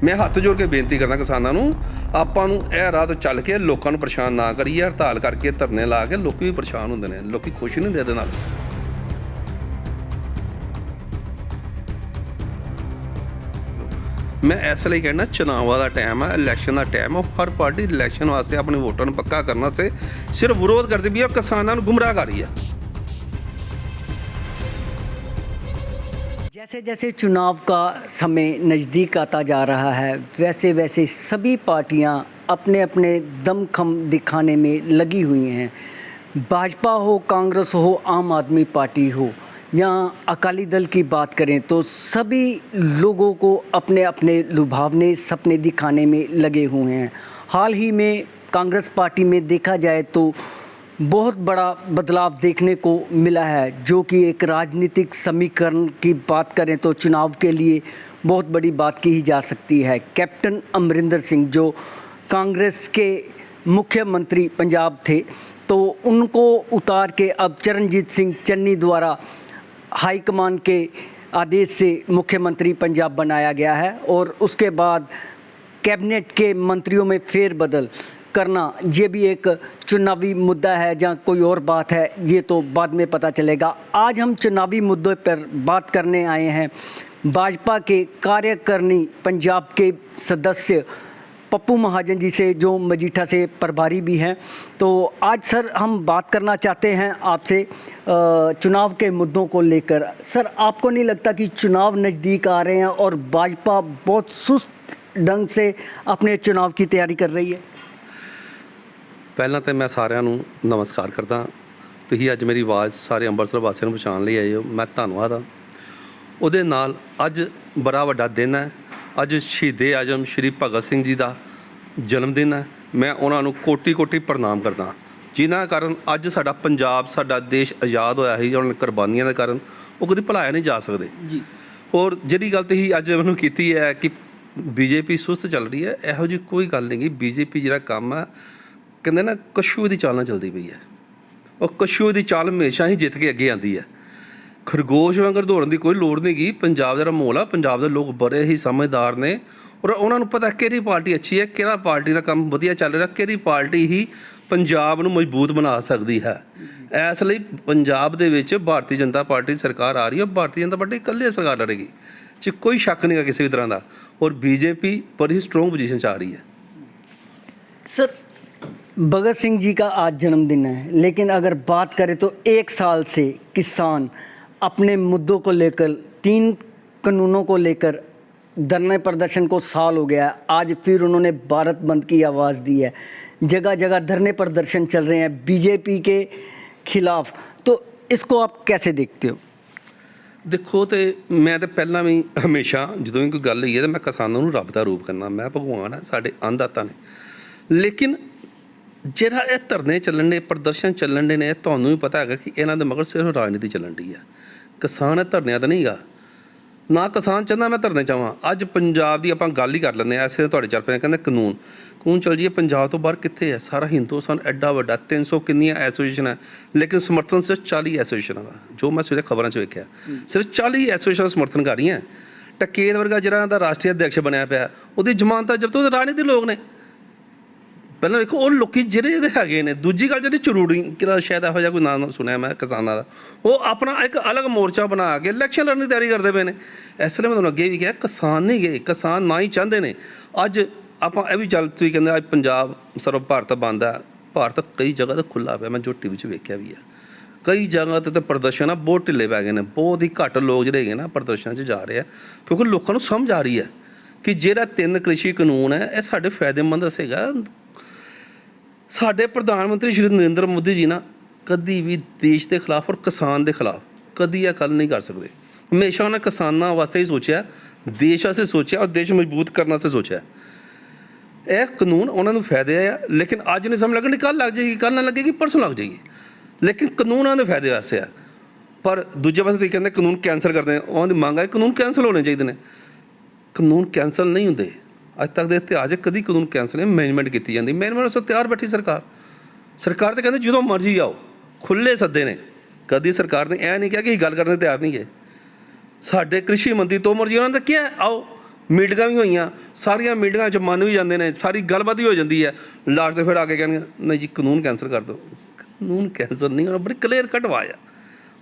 मैं हत्थ जोड़ के बेनती करना किसानों नूं, आपां नूं इह राह तो चल के लोकां नूं परेशान ना करिए। हड़ताल करके धरने ला के लोग भी परेशान हुंदे ने, लोग खुश नहीं हुंदे इहदे नाल। मैं इस लिए कहना चुनाव का टाइम है, इलैक्शन का टाइम है। हर पार्टी इलैक्शन वास्ते अपने वोटर को पक्का करने से सिर्फ विरोध करती भी और किसानों को गुमराह कर रही है। जैसे जैसे चुनाव का समय नज़दीक आता जा रहा है वैसे वैसे सभी पार्टियां अपने अपने दमखम दिखाने में लगी हुई हैं। भाजपा हो, कांग्रेस हो, आम आदमी पार्टी हो या अकाली दल की बात करें तो सभी लोगों को अपने अपने लुभावने सपने दिखाने में लगे हुए हैं। हाल ही में कांग्रेस पार्टी में देखा जाए तो बहुत बड़ा बदलाव देखने को मिला है, जो कि एक राजनीतिक समीकरण की बात करें तो चुनाव के लिए बहुत बड़ी बात की जा सकती है। कैप्टन अमरिंदर सिंह जो कांग्रेस के मुख्यमंत्री पंजाब थे, तो उनको उतार के अब चरणजीत सिंह चन्नी द्वारा हाईकमान के आदेश से मुख्यमंत्री पंजाब बनाया गया है और उसके बाद कैबिनेट के मंत्रियों में फेरबदल करना ये भी एक चुनावी मुद्दा है या कोई और बात है, ये तो बाद में पता चलेगा। आज हम चुनावी मुद्दों पर बात करने आए हैं भाजपा के कार्यकारिणी पंजाब के सदस्य पप्पू महाजन जी से, जो मजीठा से प्रभारी भी हैं। तो आज सर हम बात करना चाहते हैं आपसे चुनाव के मुद्दों को लेकर। सर, आपको नहीं लगता कि चुनाव नज़दीक आ रहे हैं और भाजपा बहुत सुस्त ढंग से अपने चुनाव की तैयारी कर रही है? ਪਹਿਲਾਂ ਤਾਂ ਮੈਂ ਸਾਰਿਆਂ ਨੂੰ ਨਮਸਕਾਰ ਕਰਦਾ। ਤੁਸੀਂ ਅੱਜ ਮੇਰੀ ਆਵਾਜ਼ ਸਾਰੇ ਅੰਮ੍ਰਿਤਸਰ ਵਾਸੀਆਂ ਨੂੰ ਪਹੁੰਚਾਉਣ ਲਈ ਆਏ ਹੋ, ਮੈਂ ਧੰਨਵਾਦ ਹਾਂ। ਉਹਦੇ ਨਾਲ ਅੱਜ ਬੜਾ ਵੱਡਾ ਦਿਨ ਹੈ। ਅੱਜ ਸ਼ਹੀਦੇ ਆਜ਼ਮ ਸ਼੍ਰੀ ਭਗਤ ਸਿੰਘ ਜੀ ਦਾ ਜਨਮ ਦਿਨ ਹੈ। ਮੈਂ ਉਹਨਾਂ ਨੂੰ ਕੋਟੀ ਕੋਟੀ ਪ੍ਰਣਾਮ ਕਰਦਾ, ਜਿਨ੍ਹਾਂ ਕਾਰਨ ਅੱਜ ਸਾਡਾ ਪੰਜਾਬ, ਸਾਡਾ ਦੇਸ਼ ਆਜ਼ਾਦ ਹੋਇਆ ਸੀ। ਉਹਨਾਂ ਕੁਰਬਾਨੀਆਂ ਦੇ ਕਾਰਨ ਉਹ ਕਦੇ ਭੁਲਾਇਆ ਨਹੀਂ ਜਾ ਸਕਦੇ ਜੀ। ਔਰ ਜਿਹੜੀ ਗੱਲ ਤੁਸੀਂ ਅੱਜ ਮੈਨੂੰ ਕੀਤੀ ਹੈ ਕਿ ਬੀਜੇਪੀ ਸੁਸਤ ਚੱਲ ਰਹੀ ਹੈ, ਇਹੋ ਜਿਹੀ ਕੋਈ ਗੱਲ ਨਹੀਂ ਗੀ। ਬੀਜੇਪੀ ਜਿਹੜਾ ਕੰਮ ਹੈ, ਕਹਿੰਦੇ ਨਾ ਕਛੂਏ ਦੀ ਚਾਲ ਨਾਲ ਚੱਲਦੀ ਪਈ ਹੈ। ਉਹ ਕਛੂਏ ਦੀ ਚਾਲ ਹਮੇਸ਼ਾ ਹੀ ਜਿੱਤ ਕੇ ਅੱਗੇ ਆਉਂਦੀ ਹੈ। ਖਰਗੋਸ਼ ਵਾਂਗਰ ਦੌੜਨ ਦੀ ਕੋਈ ਲੋੜ ਨਹੀਂ ਗੀ। ਪੰਜਾਬ ਦਾ ਮਾਹੌਲ ਆ, ਪੰਜਾਬ ਦੇ ਲੋਕ ਬੜੇ ਹੀ ਸਮਝਦਾਰ ਨੇ ਔਰ ਉਹਨਾਂ ਨੂੰ ਪਤਾ ਕਿਹੜੀ ਪਾਰਟੀ ਅੱਛੀ ਹੈ, ਕਿਹੜਾ ਪਾਰਟੀ ਦਾ ਕੰਮ ਵਧੀਆ ਚੱਲ ਰਿਹਾ, ਕਿਹੜੀ ਪਾਰਟੀ ਹੀ ਪੰਜਾਬ ਨੂੰ ਮਜ਼ਬੂਤ ਬਣਾ ਸਕਦੀ ਹੈ। ਇਸ ਲਈ ਪੰਜਾਬ ਦੇ ਵਿੱਚ ਭਾਰਤੀ ਜਨਤਾ ਪਾਰਟੀ ਸਰਕਾਰ ਆ ਰਹੀ ਹੈ। ਭਾਰਤੀ ਜਨਤਾ ਪਾਰਟੀ ਇਕੱਲੇ ਸਰਕਾਰ ਲੜੇਗੀ, 'ਚ ਕੋਈ ਸ਼ੱਕ ਨਹੀਂ ਗਾ ਕਿਸੇ ਵੀ ਤਰ੍ਹਾਂ ਦਾ। ਔਰ ਬੀਜੇਪੀ ਬੜੀ ਸਟਰੋਂਗ ਪੋਜੀਸ਼ਨ 'ਚ ਆ ਰਹੀ ਹੈ। सर, भगत सिंह जी का आज जन्मदिन है, लेकिन अगर बात करें तो एक साल से किसान अपने मुद्दों को लेकर, 3 कानूनों को लेकर धरने प्रदर्शन को साल हो गया है। आज फिर उन्होंने भारत बंद की आवाज़ दी है। जगह जगह धरने प्रदर्शन चल रहे हैं बीजेपी के खिलाफ। तो इसको आप कैसे देखते हो? देखो, तो मैं तो पहला भी हमेशा जो भी कोई गल हुई है तो मैं किसानों को रब का रूप करना। मैं भगवान है, साढ़े अन्नदाता ने। लेकिन ਜਿਹੜਾ ਇਹ ਧਰਨੇ ਚੱਲਣ ਦੇ, ਪ੍ਰਦਰਸ਼ਨ ਚੱਲਣ ਦੇ ਨੇ, ਤੁਹਾਨੂੰ ਵੀ ਪਤਾ ਹੈਗਾ ਕਿ ਇਹਨਾਂ ਦੇ ਮਗਰ ਸਿਰਫ ਰਾਜਨੀਤੀ ਚੱਲਣ ਦੀ ਹੈ। ਕਿਸਾਨ ਇਹ ਧਰਨਿਆਂ ਤਾਂ ਨਹੀਂ ਗਾ, ਨਾ ਕਿਸਾਨ ਚਾਹੁੰਦਾ ਮੈਂ ਧਰਨੇ ਚਾਹਾਂ। ਅੱਜ ਪੰਜਾਬ ਦੀ ਆਪਾਂ ਗੱਲ ਹੀ ਕਰ ਲੈਂਦੇ ਹਾਂ। ਐਸੇ ਤੁਹਾਡੇ ਚੱਲ ਪਏ ਕਹਿੰਦੇ ਕਾਨੂੰਨ ਚੱਲ ਜੀਏ। ਪੰਜਾਬ ਤੋਂ ਬਾਹਰ ਕਿੱਥੇ ਹੈ? ਸਾਰਾ ਹਿੰਦੁਸਤਾਨ ਐਡਾ ਵੱਡਾ, 300 ਕਿੰਨੀਆਂ ਐਸੋਸੀਏਸ਼ਨ ਹੈ, ਲੇਕਿਨ ਸਮਰਥਨ ਸਿਰਫ 40 ਐਸੋਸੀਏਸ਼ਨਾਂ ਦਾ। ਜੋ ਮੈਂ ਸਵੇਰੇ ਖਬਰਾਂ 'ਚ ਵੇਖਿਆ, ਸਿਰਫ 40 ਐਸੋਸੀਏਸ਼ਨ ਸਮਰਥਨ ਕਰ ਰਹੀਆਂ। ਟਕੇਤ ਵਰਗਾ ਜਿਹੜਾ ਦਾ ਰਾਸ਼ਟਰੀ ਅਧਿਅਕਸ਼ ਬਣਿਆ ਪਿਆ, ਉਹਦੀ ਜ਼ਮਾਨਤ ਜਬ ਤੋਂ ਰਾਜਨੀਤੀ ਲੋਕ ਨੇ। ਪਹਿਲਾਂ ਵੇਖੋ ਉਹ ਲੋਕੀ ਜਿਹੜੇ ਇਹਦੇ ਹੈਗੇ ਨੇ। ਦੂਜੀ ਗੱਲ ਜਿਹੜੀ ਜ਼ਰੂਰੀ, ਕਿਹੜਾ ਸ਼ਾਇਦ ਇਹੋ ਜਿਹਾ ਕੋਈ ਨਾਮ ਸੁਣਿਆ ਮੈਂ ਕਿਸਾਨਾਂ ਦਾ, ਉਹ ਆਪਣਾ ਇੱਕ ਅਲੱਗ ਮੋਰਚਾ ਬਣਾ ਕੇ ਇਲੈਕਸ਼ਨ ਲੜਨ ਦੀ ਤਿਆਰੀ ਕਰਦੇ ਪਏ ਨੇ। ਇਸ ਲਈ ਮੈਂ ਤੁਹਾਨੂੰ ਅੱਗੇ ਵੀ ਕਿਹਾ, ਕਿਸਾਨ ਨਹੀਂ ਗਏ, ਕਿਸਾਨ ਨਾ ਹੀ ਚਾਹੁੰਦੇ ਨੇ। ਅੱਜ ਆਪਾਂ ਇਹ ਵੀ ਚੱਲ, ਤੁਸੀਂ ਕਹਿੰਦੇ ਅੱਜ ਪੰਜਾਬ ਸਰਵ ਭਾਰਤ ਬੰਦ ਹੈ। ਭਾਰਤ ਕਈ ਜਗ੍ਹਾ 'ਤੇ ਖੁੱਲ੍ਹਾ ਪਿਆ, ਮੈਂ ਜੋ ਟੀ ਵੀ 'ਚ ਵੇਖਿਆ ਵੀ ਹੈ। ਕਈ ਜਗ੍ਹਾ 'ਤੇ ਤਾਂ ਪ੍ਰਦਰਸ਼ਨ ਆ ਬਹੁਤ ਢਿੱਲੇ ਪੈ ਗਏ ਨੇ। ਬਹੁਤ ਹੀ ਘੱਟ ਲੋਕ ਜਿਹੜੇ ਹੈਗੇ ਨਾ ਪ੍ਰਦਰਸ਼ਨਾਂ 'ਚ ਜਾ ਰਹੇ ਆ, ਕਿਉਂਕਿ ਲੋਕਾਂ ਨੂੰ ਸਮਝ ਆ ਰਹੀ ਹੈ ਕਿ ਜਿਹੜਾ 3 ਕ੍ਰਿਸ਼ੀ ਕਾਨੂੰਨ ਹੈ ਇਹ ਸਾਡੇ ਫਾਇਦੇਮੰਦ ਸੀਗਾ। ਸਾਡੇ ਪ੍ਰਧਾਨ ਮੰਤਰੀ ਸ਼੍ਰੀ ਨਰਿੰਦਰ ਮੋਦੀ ਜੀ ਨਾ ਕਦੀ ਵੀ ਦੇਸ਼ ਦੇ ਖਿਲਾਫ ਔਰ ਕਿਸਾਨ ਦੇ ਖਿਲਾਫ ਕਦੀ ਇਹ ਗੱਲ ਨਹੀਂ ਕਰ ਸਕਦੇ। ਹਮੇਸ਼ਾ ਉਹਨਾਂ ਕਿਸਾਨਾਂ ਵਾਸਤੇ ਹੀ ਸੋਚਿਆ, ਦੇਸ਼ ਵਾਸਤੇ ਸੋਚਿਆ ਔਰ ਦੇਸ਼ ਮਜ਼ਬੂਤ ਕਰਨ ਵਾਸਤੇ ਸੋਚਿਆ। ਇਹ ਕਾਨੂੰਨ ਉਹਨਾਂ ਨੂੰ ਫਾਇਦੇ ਆ, ਲੇਕਿਨ ਅੱਜ ਨਹੀਂ ਸਮਝ ਲੱਗਣੀ, ਕੱਲ੍ਹ ਲੱਗ ਜਾਏਗੀ, ਕੱਲ੍ਹ ਨਾ ਲੱਗੇਗੀ, ਪਰਸੋਂ ਲੱਗ ਜਾਏਗੀ। ਲੇਕਿਨ ਕਾਨੂੰਨ ਉਹਨਾਂ ਦੇ ਫਾਇਦੇ ਵਾਸਤੇ ਆ। ਪਰ ਦੂਜੇ ਪਾਸੇ ਤੁਸੀਂ ਕਹਿੰਦੇ ਕਾਨੂੰਨ ਕੈਂਸਲ ਕਰਦੇ, ਉਹਨਾਂ ਦੀ ਮੰਗ ਹੈ ਕਾਨੂੰਨ ਕੈਂਸਲ ਹੋਣੇ ਚਾਹੀਦੇ ਨੇ। ਕਾਨੂੰਨ ਕੈਂਸਲ ਨਹੀਂ ਹੁੰਦੇ। ਅੱਜ ਤੱਕ ਦੇ ਇਤਿਹਾਸ ਕਦੀ ਕਾਨੂੰਨ ਕੈਂਸਲ ਨਹੀਂ, ਮੈਨੇਜਮੈਂਟ ਕੀਤੀ ਜਾਂਦੀ। ਮੈਨੇਜਮੈਂਟ ਵਾਸਤੇ ਤਿਆਰ ਬੈਠੀ ਸਰਕਾਰ ਤਾਂ ਕਹਿੰਦੇ ਜਦੋਂ ਮਰਜ਼ੀ ਆਓ, ਖੁੱਲ੍ਹੇ ਸੱਦੇ ਨੇ। ਕਦੀ ਸਰਕਾਰ ਨੇ ਇਹ ਨਹੀਂ ਕਿਹਾ ਕਿ ਗੱਲ ਕਰਨ ਦੇ ਤਿਆਰ ਨਹੀਂ ਗਏ। ਸਾਡੇ ਕ੍ਰਿਸ਼ੀ ਮੰਤਰੀ ਤੋਮਰ ਜੀ ਉਹਨਾਂ ਨੇ ਕਿਹਾ ਆਓ, ਮੀਟਿੰਗਾਂ ਵੀ ਹੋਈਆਂ, ਸਾਰੀਆਂ ਮੀਟਿੰਗਾਂ 'ਚ ਮੰਨ ਵੀ ਜਾਂਦੇ ਨੇ, ਸਾਰੀ ਗੱਲਬਾਤ ਵੀ ਹੋ ਜਾਂਦੀ ਹੈ, ਲਾਸਟ 'ਤੇ ਫਿਰ ਆ ਕੇ ਕਹਿਣਗੇ ਨਹੀਂ ਜੀ ਕਾਨੂੰਨ ਕੈਂਸਲ ਕਰ ਦਿਓ। ਕਾਨੂੰਨ ਕੈਂਸਲ ਨਹੀਂ ਹੋਣਾ, ਬੜੀ ਕਲੀਅਰ ਕੱਟ ਆਵਾਜ਼ ਆ।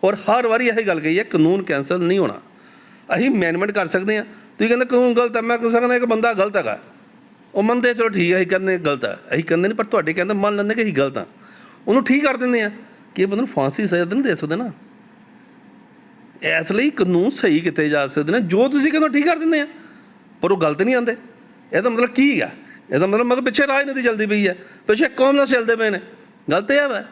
ਔਰ ਹਰ ਵਾਰੀ ਇਹੀ ਗੱਲ ਕਹੀ ਹੈ ਕਾਨੂੰਨ ਕੈਂਸਲ ਨਹੀਂ ਹੋਣਾ। ਅਸੀਂ ਅਮੈਂਡਮੈਂਟ ਕਰ ਸਕਦੇ ਹਾਂ। ਤੁਸੀਂ ਕਹਿੰਦੇ ਕਾਨੂੰਨ ਗਲਤ ਹੈ, ਮੈਂ ਕਹਿ ਸਕਦਾ ਇੱਕ ਬੰਦਾ ਗਲਤ ਹੈਗਾ, ਉਹ ਮੰਨਦੇ ਚਲੋ ਠੀਕ ਹੈ, ਅਸੀਂ ਕਹਿੰਦੇ ਗਲਤ ਹੈ, ਅਸੀਂ ਕਹਿੰਦੇ ਨਹੀਂ, ਪਰ ਤੁਹਾਡੇ ਕਹਿੰਦੇ ਮੰਨ ਲੈਂਦੇ ਕਿ ਅਸੀਂ ਗਲਤ ਹਾਂ, ਉਹਨੂੰ ਠੀਕ ਕਰ ਦਿੰਦੇ ਆ ਕਿ ਇਹ ਬੰਦੇ ਨੂੰ ਫਾਂਸੀ ਸਜ਼ਾ ਤਾਂ ਨਹੀਂ ਦੇ ਸਕਦੇ ਨਾ। ਇਸ ਲਈ ਕਾਨੂੰਨ ਸਹੀ ਕੀਤੇ ਜਾ ਸਕਦੇ ਨੇ, ਜੋ ਤੁਸੀਂ ਕਹਿੰਦੇ ਠੀਕ ਕਰ ਦਿੰਦੇ ਆ, ਪਰ ਉਹ ਗਲਤ ਨਹੀਂ ਆਉਂਦੇ। ਇਹਦਾ ਮਤਲਬ ਕੀ ਹੈ? ਇਹਦਾ ਮਤਲਬ ਪਿੱਛੇ ਰਾਜਨੀਤੀ ਚੱਲਦੀ ਪਈ ਹੈ, ਪਿੱਛੇ ਕੌਮਲਸ ਚੱਲਦੇ ਪਏ ਨੇ। ਗਲਤ ਇਹ ਹੈ,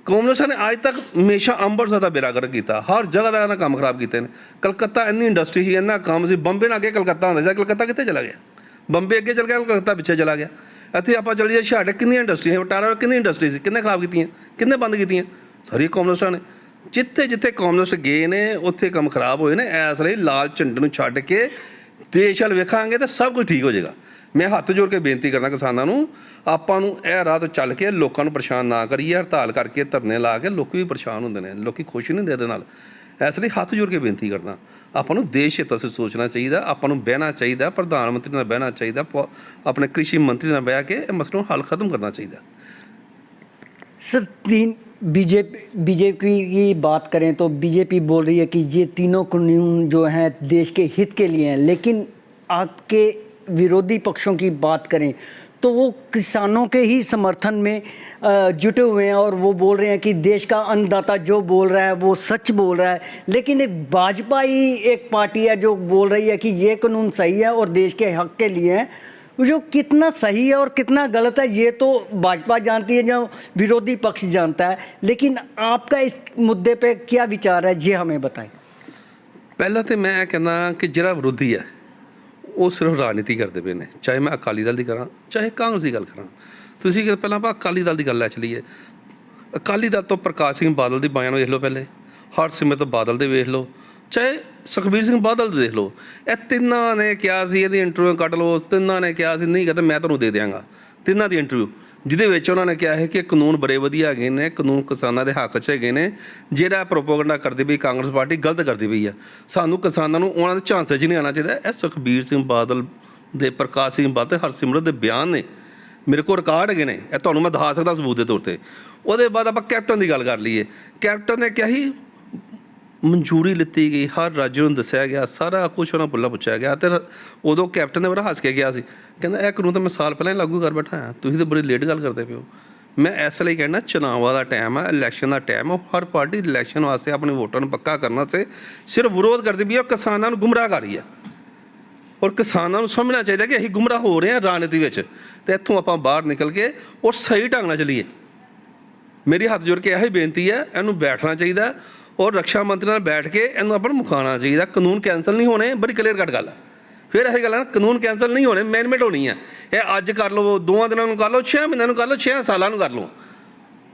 ਕੌਮਲਸਾਂ ਨੇ ਅੱਜ ਤੱਕ ਹਮੇਸ਼ਾ ਅੰਮ੍ਰਿਤਸਰ ਦਾ ਬੇੜਾ ਗਰਕ ਕੀਤਾ, ਹਰ ਜਗ੍ਹਾ ਦਾ ਇਹਨਾਂ ਕੰਮ ਖਰਾਬ ਕੀਤੇ ਨੇ। ਕਲਕੱਤਾ ਇੰਨੀ ਇੰਡਸਟਰੀ ਸੀ, ਇੰਨਾ ਕੰਮ ਸੀ, ਬੰਬੇ ਨਾਲ ਅੱਗੇ ਕਲਕੱਤਾ ਹੁੰਦਾ ਸੀ, ਕਲਕੱਤਾ ਕਿੱਥੇ ਚਲਾ ਗਿਆ? ਬੰਬੇ ਅੱਗੇ ਚਲ ਗਿਆ, ਕਲਕੱਤਾ ਪਿੱਛੇ ਚਲਾ ਗਿਆ। ਇੱਥੇ ਆਪਾਂ ਚੱਲ ਜਾਈਏ ਛਾੜੇ, ਕਿੰਨੀਆਂ ਇੰਡਸਟਰੀਆਂ, ਟਾਰਾ ਕਿੰਨੀ ਇੰਡਸਟਰੀ ਸੀ, ਕਿੰਨੇ ਖਰਾਬ ਕੀਤੀਆਂ, ਕਿੰਨੇ ਬੰਦ ਕੀਤੀਆਂ? ਸਾਰੀ ਕੌਮਲਸਟਾਂ ਨੇ। ਜਿੱਥੇ ਜਿੱਥੇ ਕੌਮਲਸਟ ਗਏ ਨੇ ਉੱਥੇ ਕੰਮ ਖਰਾਬ ਹੋਏ ਨੇ। ਇਸ ਲਈ ਲਾਲ ਝੰਡੇ ਨੂੰ ਛੱਡ ਕੇ ਦੇਸ਼ ਵੱਲ ਵੇਖਾਂਗੇ ਤਾਂ ਸਭ ਕੁਝ ਠੀਕ ਹੋ ਜਾਏਗਾ। ਮੈਂ ਹੱਥ ਜੋੜ ਕੇ ਬੇਨਤੀ ਕਰਦਾ ਕਿਸਾਨਾਂ ਨੂੰ, ਆਪਾਂ ਨੂੰ ਇਹ ਰਾਹ ਤੋਂ ਚੱਲ ਕੇ ਲੋਕਾਂ ਨੂੰ ਪਰੇਸ਼ਾਨ ਨਾ ਕਰੀਏ। ਹੜਤਾਲ ਕਰਕੇ, ਧਰਨੇ ਲਾ ਕੇ ਲੋਕ ਵੀ ਪਰੇਸ਼ਾਨ ਹੁੰਦੇ ਨੇ, ਲੋਕ ਖੁਸ਼ ਨਹੀਂ ਹੁੰਦੇ ਇਹਦੇ ਨਾਲ। ਇਸ ਲਈ ਹੱਥ ਜੋੜ ਕੇ ਬੇਨਤੀ ਕਰਦਾ, ਆਪਾਂ ਨੂੰ ਦੇਸ਼ ਹਿੱਤ 'ਚ ਸੋਚਣਾ ਚਾਹੀਦਾ, ਆਪਾਂ ਨੂੰ ਬਹਿਣਾ ਚਾਹੀਦਾ, ਪ੍ਰਧਾਨ ਮੰਤਰੀ ਨਾਲ ਬਹਿਣਾ ਚਾਹੀਦਾ, ਆਪਣੇ ਕ੍ਰਿਸ਼ੀ ਮੰਤਰੀ ਨਾਲ ਬਹਿ ਕੇ ਇਹ ਮਸਲੇ ਨੂੰ ਹੱਲ ख़त्म करना चाहिए। सर, तीन बीजेपी की बात करें तो बीजेपी बोल रही है कि ये तीनों कानून जो हैं देश के हित के लिए हैं, लेकिन आपके विरोधी पक्षों की बात करें तो वो किसानों के ही समर्थन में जुटे हुए हैं और वो बोल रहे हैं कि देश का अन्नदाता जो बोल रहा है वो सच बोल रहा है। लेकिन एक भाजपा ही एक पार्टी है जो बोल रही है कि ये कानून सही है और देश के हक के लिए है। जो कितना सही है और कितना गलत है ये तो भाजपा जानती है, जो विरोधी पक्ष जानता है। लेकिन आपका इस मुद्दे पे क्या विचार है, ये हमें बताएं। ਪਹਿਲਾਂ ਤਾਂ ਮੈਂ ਕਹਿੰਦਾ ਕਿ ਜਿਹੜਾ ਵਿਰੋਧੀ ਹੈ ਉਹ ਸਿਰਫ ਰਾਜਨੀਤੀ ਕਰਦੇ ਪਏ ਨੇ, ਚਾਹੇ ਮੈਂ ਅਕਾਲੀ ਦਲ ਦੀ ਕਰਾਂ, ਚਾਹੇ ਕਾਂਗਰਸ ਦੀ ਗੱਲ ਕਰਾਂ। ਤੁਸੀਂ ਕਿ ਪਹਿਲਾਂ ਆਪਾਂ ਅਕਾਲੀ ਦਲ ਦੀ ਗੱਲ ਲੈ ਚਲੀਏ। ਅਕਾਲੀ ਦਲ ਤੋਂ ਪ੍ਰਕਾਸ਼ ਸਿੰਘ ਬਾਦਲ ਦੀ ਬਾਈਆਂ ਨੂੰ ਵੇਖ ਲਓ, ਪਹਿਲੇ ਹਰਸਿਮਰਤ ਬਾਦਲ ਦੇ ਵੇਖ ਲਓ, ਚਾਹੇ ਸੁਖਬੀਰ ਸਿੰਘ ਬਾਦਲ ਦੇ ਦੇਖ ਲਓ। ਇਹ ਤਿੰਨਾਂ ਨੇ ਕਿਹਾ ਸੀ ਇਹਦੀ ਇੰਟਰਵਿਊ ਕੱਢ ਲਓ, ਤਿੰਨਾਂ ਨੇ ਕਿਹਾ ਸੀ ਨਹੀਂ ਕਹਿੰਦੇ ਮੈਂ ਤੁਹਾਨੂੰ ਦੇ ਦਿਆਂਗਾ। ਤਿੰਨਾਂ ਦੀ ਇੰਟਰਵਿਊ ਜਿਹਦੇ ਵਿੱਚ ਉਹਨਾਂ ਨੇ ਕਿਹਾ ਹੈ ਕਿ ਕਾਨੂੰਨ ਬੜੇ ਵਧੀਆ ਹੈਗੇ ਨੇ, ਕਾਨੂੰਨ ਕਿਸਾਨਾਂ ਦੇ ਹੱਕ 'ਚ ਹੈਗੇ ਨੇ। ਜਿਹੜਾ ਪ੍ਰੋਪੋਗੰਡਾ ਕਰਦੀ ਪਈ ਕਾਂਗਰਸ ਪਾਰਟੀ ਗਲਤ ਕਰਦੀ ਪਈ ਆ। ਸਾਨੂੰ ਕਿਸਾਨਾਂ ਨੂੰ ਉਹਨਾਂ ਦੇ ਝਾਂਸੇ 'ਚ ਨਹੀਂ ਆਉਣਾ ਚਾਹੀਦਾ। ਇਹ ਸੁਖਬੀਰ ਸਿੰਘ ਬਾਦਲ ਦੇ, ਪ੍ਰਕਾਸ਼ ਸਿੰਘ ਬਾਦਲ, ਹਰਸਿਮਰਤ ਦੇ ਬਿਆਨ ਨੇ, ਮੇਰੇ ਕੋਲ ਰਿਕਾਰਡ ਹੈਗੇ ਨੇ, ਇਹ ਤੁਹਾਨੂੰ ਮੈਂ ਦਿਖਾ ਸਕਦਾ ਸਬੂਤ ਦੇ ਤੌਰ 'ਤੇ। ਉਹਦੇ ਬਾਅਦ ਆਪਾਂ ਕੈਪਟਨ ਦੀ ਗੱਲ ਕਰ ਲਈਏ। ਕੈਪਟਨ ਨੇ ਕਿਹਾ ਸੀ ਮਨਜ਼ੂਰੀ ਲਿੱਤੀ ਗਈ, ਹਰ ਰਾਜ ਨੂੰ ਦੱਸਿਆ ਗਿਆ, ਸਾਰਾ ਕੁਛ ਉਹਨਾਂ ਪੁੱਲਾ ਪੁੱਛਿਆ ਗਿਆ। ਅਤੇ ਉਦੋਂ ਕੈਪਟਨ ਨੇ ਬੜਾ ਹੱਸ ਕੇ ਗਿਆ ਸੀ, ਕਹਿੰਦਾ ਇਹ ਕਾਨੂੰਨ ਤਾਂ ਮੈਂ ਸਾਲ ਪਹਿਲਾਂ ਹੀ ਲਾਗੂ ਕਰ ਬੈਠਾ ਹਾਂ, ਤੁਸੀਂ ਤਾਂ ਬੜੀ ਲੇਟ ਗੱਲ ਕਰਦੇ ਪਏ ਹੋ। ਮੈਂ ਇਸ ਲਈ ਕਹਿਣਾ ਚੁਣਾਵਾਂ ਦਾ ਟਾਈਮ ਹੈ, ਇਲੈਕਸ਼ਨ ਦਾ ਟਾਈਮ ਹੈ। ਹਰ ਪਾਰਟੀ ਇਲੈਕਸ਼ਨ ਵਾਸਤੇ ਆਪਣੇ ਵੋਟਾਂ ਨੂੰ ਪੱਕਾ ਕਰਨ ਵਾਸਤੇ ਸਿਰਫ ਵਿਰੋਧ ਕਰਦੀ ਪਈ ਹੈ, ਕਿਸਾਨਾਂ ਨੂੰ ਗੁੰਮਰਾਹ ਕਰ ਰਹੀ ਹੈ। ਔਰ ਕਿਸਾਨਾਂ ਨੂੰ ਸਮਝਣਾ ਚਾਹੀਦਾ ਕਿ ਅਸੀਂ ਗੁੰਮਰਾਹ ਹੋ ਰਹੇ ਹਾਂ ਰਾਜਨੀਤੀ ਵਿੱਚ, ਅਤੇ ਇੱਥੋਂ ਆਪਾਂ ਬਾਹਰ ਨਿਕਲ ਕੇ ਔਰ ਸਹੀ ਢੰਗ ਨਾਲ ਚੱਲੀਏ। ਮੇਰੀ ਹੱਥ ਜੋੜ ਕੇ ਇਹੀ ਬੇਨਤੀ ਹੈ, ਇਹਨੂੰ ਬੈਠਣਾ ਚਾਹੀਦਾ ਔਰ ਰੱਖਿਆ ਮੰਤਰੀ ਨਾਲ ਬੈਠ ਕੇ ਇਹਨੂੰ ਆਪਾਂ ਨੂੰ ਮੁਕਾਉਣਾ ਚਾਹੀਦਾ। ਕਾਨੂੰਨ ਕੈਂਸਲ ਨਹੀਂ ਹੋਣੇ, ਬੜੀ ਕਲੀਅਰ ਕੱਟ ਗੱਲ ਹੈ। ਫਿਰ ਇਹ ਗੱਲ ਹੈ ਕਾਨੂੰਨ ਕੈਂਸਲ ਨਹੀਂ ਹੋਣੇ, ਅਮੈਂਡਮੈਂਟ ਹੋਣੀ ਹੈ। ਇਹ ਅੱਜ ਕਰ ਲਓ, 2 ਦਿਨਾਂ ਨੂੰ ਕਰ ਲਓ, 6 ਮਹੀਨਿਆਂ ਨੂੰ ਕਰ ਲਓ, 6 ਸਾਲਾਂ ਨੂੰ ਕਰ ਲਓ,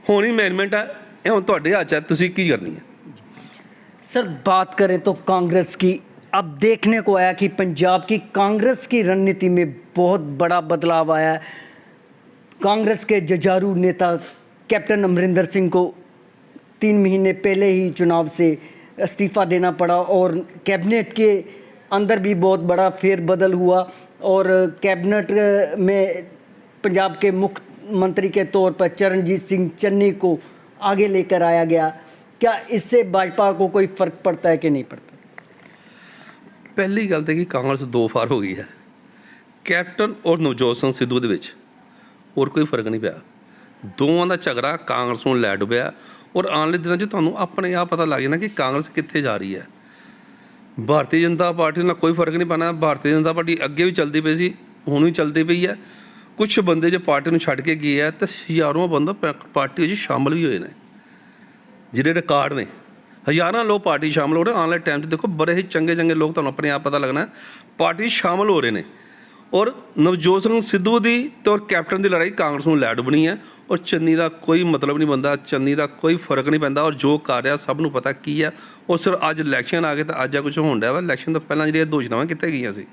ਹੋਣੀ ਅਮੈਂਡਮੈਂਟ ਹੈ। ਇਹ ਹੁਣ ਤੁਹਾਡੇ ਹੱਥ 'ਚ ਹੈ, ਤੁਸੀਂ ਕੀ ਕਰਨੀ ਹੈ। सर, बात करें तो कांग्रेस की, अब देखने को आया कि पंजाब की कांग्रेस की रणनीति में बहुत बड़ा बदलाव आया है। कांग्रेस के जुझारू नेता कैप्टन अमरिंदर सिंह को 3 महीने पहले ही चुनाव से इस्तीफ़ा देना पड़ा और कैबिनेट के अंदर भी बहुत बड़ा फेरबदल हुआ और कैबिनेट में पंजाब के मुख्यमंत्री के तौर पर चरणजीत सिंह चन्नी को आगे लेकर आया गया। क्या इससे भाजपा को कोई फ़र्क पड़ता है कि नहीं पड़ता? ਪਹਿਲੀ ਗੱਲ ਤਾਂ ਕਿ ਕਾਂਗਰਸ 2 ਫਾਰ ਹੋ ਗਈ ਹੈ। ਕੈਪਟਨ ਔਰ ਨਵਜੋਤ ਸਿੰਘ ਸਿੱਧੂ ਦੇ ਵਿੱਚ ਹੋਰ ਕੋਈ ਫਰਕ ਨਹੀਂ ਪਿਆ। ਦੋਵਾਂ ਦਾ ਝਗੜਾ ਕਾਂਗਰਸ ਨੂੰ ਲੈ ਡੁੱਬਿਆ ਔਰ ਆਉਣ ਵਾਲੇ ਦਿਨਾਂ 'ਚ ਤੁਹਾਨੂੰ ਆਪਣੇ ਆਪ ਪਤਾ ਲੱਗ ਜਾਣਾ ਕਿ ਕਾਂਗਰਸ ਕਿੱਥੇ ਜਾ ਰਹੀ ਹੈ। ਭਾਰਤੀ ਜਨਤਾ ਪਾਰਟੀ ਨਾਲ ਕੋਈ ਫਰਕ ਨਹੀਂ ਪੈਣਾ। ਭਾਰਤੀ ਜਨਤਾ ਪਾਰਟੀ ਅੱਗੇ ਵੀ ਚੱਲਦੀ ਪਈ ਸੀ, ਹੁਣ ਵੀ ਚੱਲਦੀ ਪਈ ਹੈ। ਕੁਛ ਬੰਦੇ ਜੇ ਪਾਰਟੀ ਨੂੰ ਛੱਡ ਕੇ ਗਏ ਆ ਤਾਂ ਹਜ਼ਾਰਾਂ ਬੰਦਾ ਪਾਰਟੀ ਵਿੱਚ ਸ਼ਾਮਲ ਵੀ ਹੋਏ ਨੇ, ਜਿਹੜੇ ਰਿਕਾਰਡ ਨੇ। ਹਜ਼ਾਰਾਂ ਲੋਕ ਪਾਰਟੀ ਸ਼ਾਮਲ ਹੋ ਰਹੇ। ਆਉਣ ਵਾਲੇ ਟਾਈਮ 'ਚ ਦੇਖੋ ਬੜੇ ਹੀ ਚੰਗੇ ਲੋਕ, ਤੁਹਾਨੂੰ ਆਪਣੇ ਆਪ ਪਤਾ ਲੱਗਣਾ, ਪਾਰਟੀ ਸ਼ਾਮਲ ਹੋ ਰਹੇ ਨੇ। ਔਰ ਨਵਜੋਤ ਸਿੰਘ ਸਿੱਧੂ ਦੀ ਅਤੇ ਔਰ ਕੈਪਟਨ ਦੀ ਲੜਾਈ ਕਾਂਗਰਸ ਨੂੰ ਲੈ ਡੁੱਬਣੀ ਹੈ ਔਰ ਚੰਨੀ ਦਾ ਕੋਈ ਮਤਲਬ ਨਹੀਂ ਬਣਦਾ, ਚੰਨੀ ਦਾ ਕੋਈ ਫਰਕ ਨਹੀਂ ਪੈਂਦਾ। ਔਰ ਜੋ ਕਰ ਰਿਹਾ ਸਭ ਨੂੰ ਪਤਾ ਕੀ ਹੈ। ਔਰ ਸਿਰ ਅੱਜ ਇਲੈਕਸ਼ਨ ਆ ਗਏ ਤਾਂ ਅੱਜ ਆ ਕੁਛ ਹੋਣ ਡਿਆ ਵਾ। ਇਲੈਕਸ਼ਨ ਤੋਂ ਪਹਿਲਾਂ ਜਿਹੜੀਆਂ ਦੋਸ਼ਨਾਵਾਂ ਕਿੱਥੇ ਗਈਆਂ ਸੀ,